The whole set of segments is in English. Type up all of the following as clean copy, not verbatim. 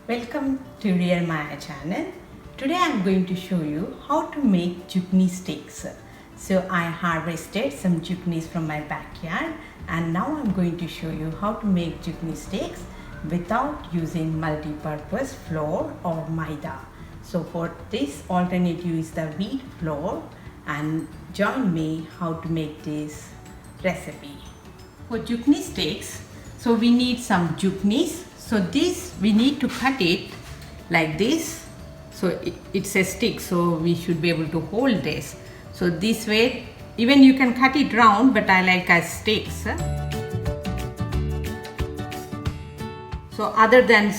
Welcome to Real Maya channel. Today I am going to show you how to make zucchini steaks. So I harvested some zucchinis from my backyard and now I am going to show you how to make zucchini steaks without using multi-purpose flour or maida. So for this alternative is the wheat flour, and join me how to make this recipe. For zucchini steaks, so we need some zucchinis. So this we need to cut it like this. So it's a stick, so we should be able to hold this. So this way, even you can cut it round, but I like as sticks. So other than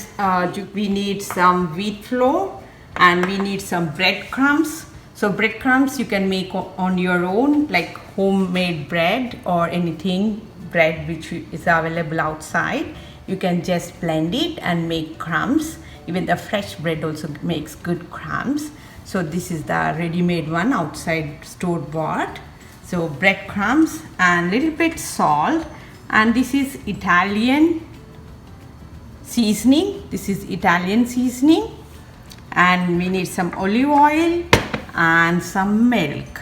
we need some wheat flour and we need some breadcrumbs. So breadcrumbs you can make on your own, like homemade bread or anything bread which is available outside. You can just blend it and make crumbs. Even the fresh bread also makes good crumbs. So this is the ready-made one outside store bought. So breadcrumbs and little bit salt, and this is Italian seasoning. This is Italian seasoning, and we need some olive oil and some milk.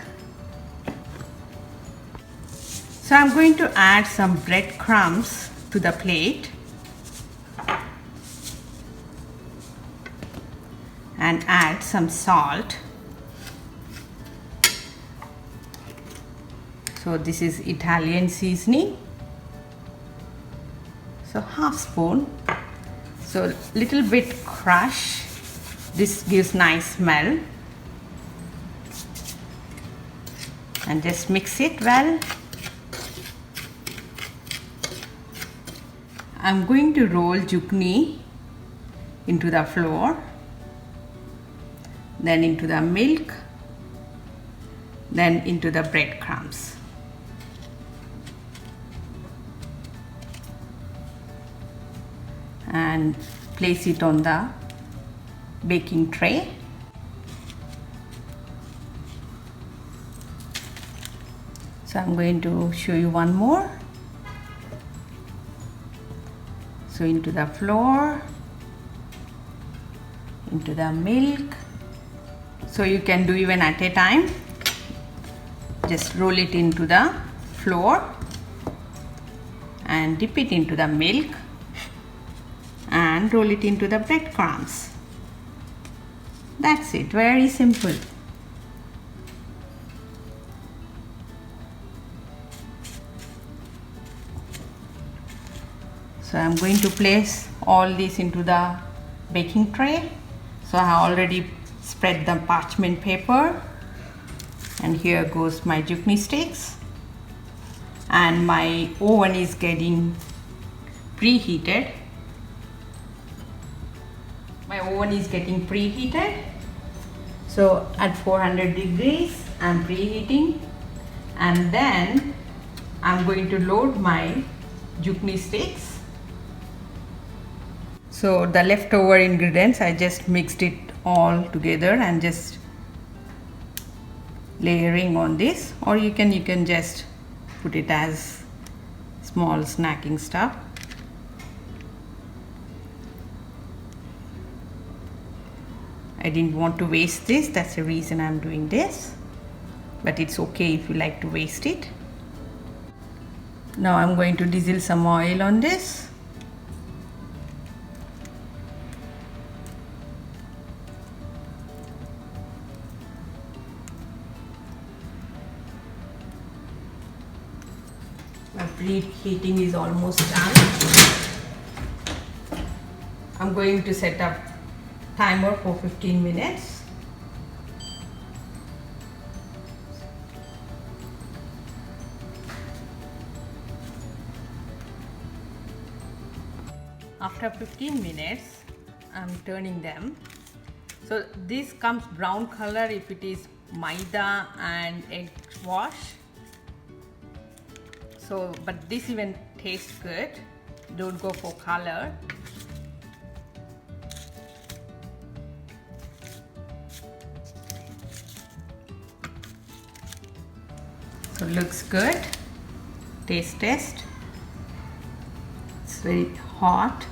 So I'm going to add some breadcrumbs to the plate and add some salt. So this is Italian seasoning, so half spoon. So little bit crush, this gives nice smell, and just mix it well. I'm going to roll zucchini into the flour, then into the milk, then into the breadcrumbs. And place it on the baking tray. So I'm going to show you one more. So into the flour, into the milk. So you can do even at a time. Just roll it into the flour and dip it into the milk and roll it into the breadcrumbs. That's it, very simple. So I'm going to place all this into the baking tray. So I have already spread the parchment paper, and here goes my zucchini steaks, and my oven is getting preheated. My oven is getting preheated. So at 400 degrees I'm preheating, and then I'm going to load my zucchini steaks. So the leftover ingredients, I just mixed it all together and just layering on this, or you can just put it as small snacking stuff. I didn't want to waste this, that's the reason I'm doing this, but it's okay if you like to waste it. Now I'm going to drizzle some oil on this. My preheating is almost done. I'm going to set up timer for 15 minutes. After 15 minutes, I'm turning them. So this comes brown color if it is maida and egg wash. So, but this even tastes good. Don't go for color. So looks good. Taste test. It's very hot.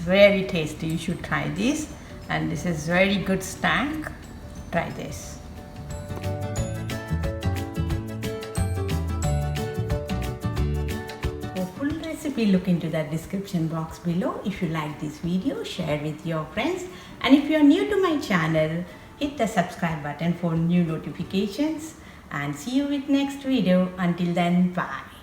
very tasty. You should try this, and this is very good snack. Try this. For full recipe, look into the description box below. If you like this video, share with your friends, and if you are new to my channel, hit the subscribe button for new notifications, and see you with next video. Until then, bye.